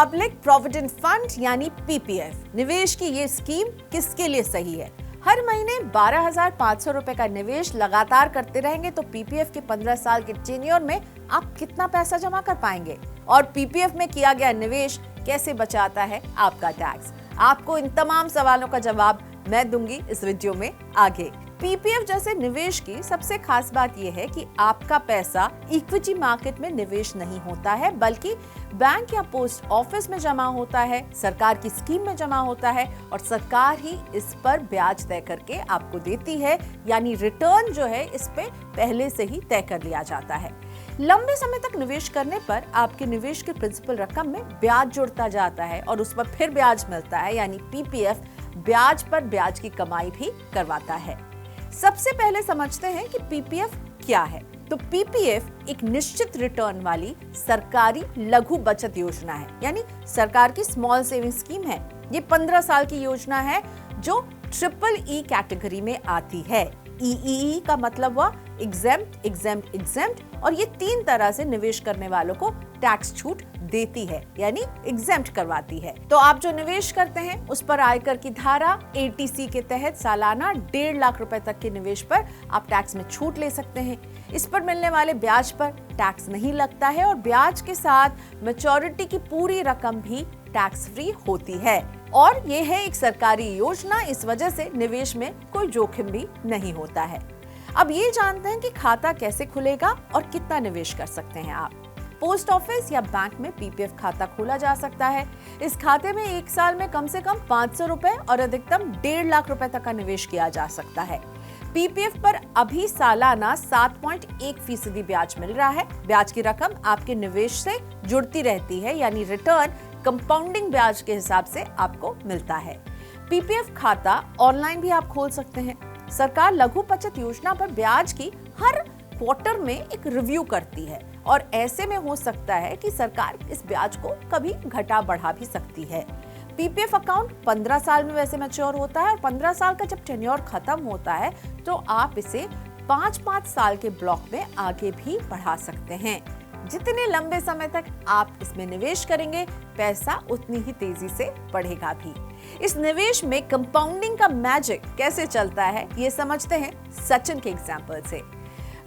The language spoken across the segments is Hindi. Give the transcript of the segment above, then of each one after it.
पब्लिक प्रोविडेंट फंड यानी पीपीएफ निवेश की ये स्कीम किसके लिए सही है? हर महीने 12,500 रुपए का निवेश लगातार करते रहेंगे तो पीपीएफ के 15 साल के टेन्योर में आप कितना पैसा जमा कर पाएंगे? और पीपीएफ में किया गया निवेश कैसे बचाता है आपका टैक्स? आपको इन तमाम सवालों का जवाब मैं दूंगी इस वीडियो में आगे। पीपीएफ जैसे निवेश की सबसे खास बात यह है कि आपका पैसा इक्विटी मार्केट में निवेश नहीं होता है, बल्कि बैंक या पोस्ट ऑफिस में जमा होता है, सरकार की स्कीम में जमा होता है और सरकार ही इस पर ब्याज तय करके आपको देती है, यानी रिटर्न जो है इस पे पहले से ही तय कर लिया जाता है। लंबे समय तक निवेश करने पर आपके निवेश के प्रिंसिपल रकम में ब्याज जुड़ता जाता है और उस पर फिर ब्याज मिलता है, यानी पीपीएफ ब्याज पर ब्याज की कमाई भी करवाता है। सबसे पहले समझते हैं कि पीपीएफ क्या है। तो पीपीएफ एक निश्चित रिटर्न वाली सरकारी लघु बचत योजना है, यानी सरकार की स्मॉल सेविंग स्कीम है। ये 15 साल की योजना है जो ट्रिपल ई कैटेगरी में आती है। ई का मतलब हुआ एग्जेम्प्ट, एग्जेम्प्ट, एग्जेम्प्ट, और ये 3 तरह से निवेश करने वालों को टैक्स छूट देती है, यानी एग्जेम्प्ट करवाती है। तो आप जो निवेश करते हैं उस पर आयकर की धारा 80C के तहत सालाना 1.5 लाख रुपए तक के निवेश पर आप टैक्स में छूट ले सकते हैं। इस पर मिलने वाले ब्याज पर टैक्स नहीं लगता है और ब्याज के साथ मैच्योरिटी की पूरी रकम भी टैक्स फ्री होती है। और ये है एक सरकारी योजना, इस वजह से निवेश में कोई जोखिम भी नहीं होता है। अब ये जानते हैं कि खाता कैसे खुलेगा और कितना निवेश कर सकते हैं आप। पोस्ट ऑफिस या बैंक में पीपीएफ खाता खोला जा सकता है। इस खाते में एक साल में कम से कम 500 रुपए और अधिकतम 1.5 लाख रुपए तक का निवेश किया जा सकता है। पीपीएफ पर अभी सालाना 7.1% ब्याज मिल रहा है। ब्याज की रकम आपके निवेश से जुड़ती रहती है, यानी रिटर्न कंपाउंडिंग ब्याज के हिसाब से आपको मिलता है। पीपीएफ खाता ऑनलाइन भी आप खोल सकते हैं। सरकार लघु बचत योजना पर ब्याज की हर क्वार्टर में एक रिव्यू करती है और ऐसे में हो सकता है कि सरकार इस ब्याज को कभी घटा बढ़ा भी सकती है। पीपीएफ अकाउंट 15 साल में वैसे मैच्योर होता है और 15 साल का जब टेन्योर खत्म होता है तो आप इसे 5-5 साल के ब्लॉक में आगे भी बढ़ा सकते हैं। जितने लंबे समय तक आप इसमें निवेश करेंगे पैसा उतनी ही तेजी से बढ़ेगा भी। इस निवेश में कंपाउंडिंग का मैजिक कैसे चलता है ये समझते हैं सचिन के एग्जाम्पल से।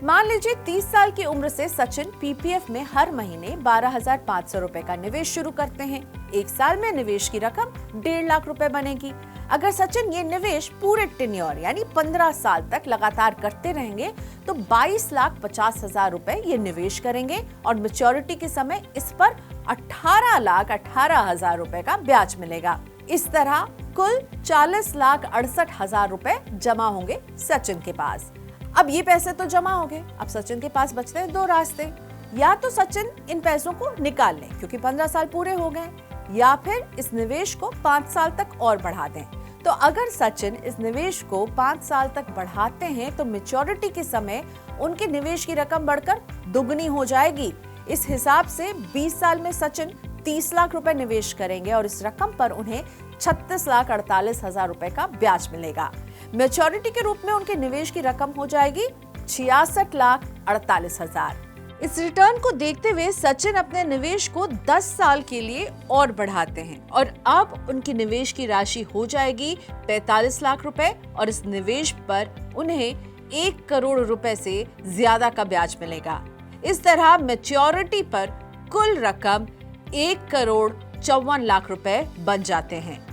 मान लीजिए 30 साल की उम्र से सचिन पीपीएफ में हर महीने 12,500 रुपए का निवेश शुरू करते हैं। एक साल में निवेश की रकम 1.5 लाख रुपए बनेगी। अगर सचिन ये निवेश पूरे टेन्योर यानी 15 साल तक लगातार करते रहेंगे तो 22,50,000 रुपए ये निवेश करेंगे और मैच्योरिटी के समय इस पर 18,18,000 रुपए का ब्याज मिलेगा। इस तरह कुल 40,68,000 रुपए जमा होंगे सचिन के पास। अब ये पैसे तो जमा हो गए, अब सचिन के पास बचते हैं 2 रास्ते। या तो सचिन इन पैसों को निकाल लें क्योंकि 15 साल पूरे हो गए, या फिर इस निवेश को 5 साल तक और बढ़ा दें। तो अगर सचिन इस निवेश को 5 साल तक बढ़ाते हैं तो मैच्योरिटी के समय उनके निवेश की रकम बढ़कर दुगनी हो जाएगी। इस हिसाब से 20 साल में सचिन 30 लाख रुपए निवेश करेंगे और इस रकम पर उन्हें 36,48,000 रुपए का ब्याज मिलेगा। मैच्योरिटी के रूप में उनके निवेश की रकम हो जाएगी 66,48,000। इस रिटर्न को देखते हुए सचिन अपने निवेश को 10 साल के लिए और बढ़ाते हैं और अब उनकी निवेश की राशि हो जाएगी 45 लाख रुपए और इस निवेश पर उन्हें 1 करोड़ रुपए से ज्यादा का ब्याज मिलेगा। इस तरह मैच्योरिटी पर कुल रकम 1,54,00,000 रुपए बन जाते हैं।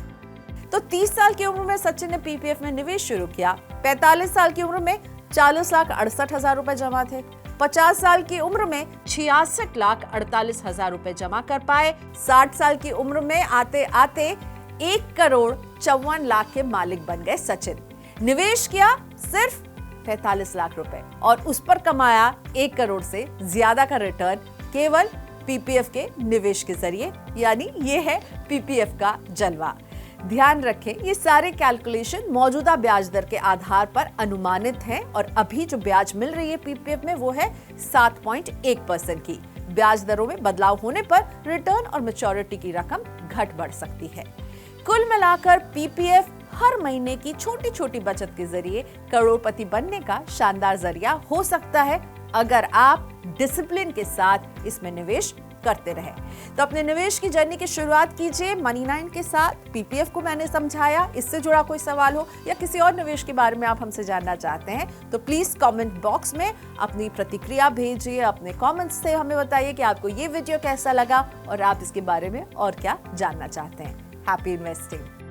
तो 30 साल की उम्र में सचिन ने पीपीएफ में निवेश शुरू किया। 45 साल की उम्र में 40,68,000 रुपए जमा थे। 50 साल की उम्र में 66,48,000 रुपए जमा कर पाए। 60 साल की उम्र में आते आते 1,54,00,000 के मालिक बन गए सचिन। निवेश किया सिर्फ 45 लाख रुपए और उस पर कमाया 1 करोड़ से ज्यादा का रिटर्न केवल पीपीएफ के निवेश के जरिए, यानी ये है पीपीएफ का जलवा। ध्यान रखें ये सारे कैलकुलेशन मौजूदा ब्याज दर के आधार पर अनुमानित हैं और अभी जो ब्याज मिल रही है पीपीएफ में वो है 7.1% की। ब्याज दरों में बदलाव होने पर रिटर्न और मैच्योरिटी की रकम घट बढ़ सकती है। कुल मिलाकर पीपीएफ हर महीने की छोटी छोटी बचत के जरिए करोड़पति बनने का शानदार जरिया हो सकता है अगर आप डिसिप्लिन के साथ इसमें निवेश करते रहे। तो अपने निवेश की जर्नी की शुरुआत कीजिए मनी 9 के साथ। पीपीएफ को मैंने समझाया, इससे जुड़ा कोई सवाल हो या किसी और निवेश के बारे में आप हमसे जानना चाहते हैं तो प्लीज कमेंट बॉक्स में अपनी प्रतिक्रिया भेजिए। अपने कमेंट्स से हमें बताइए कि आपको ये वीडियो कैसा लगा और आप इसके बारे में और क्या जानना चाहते हैं। Happy investing.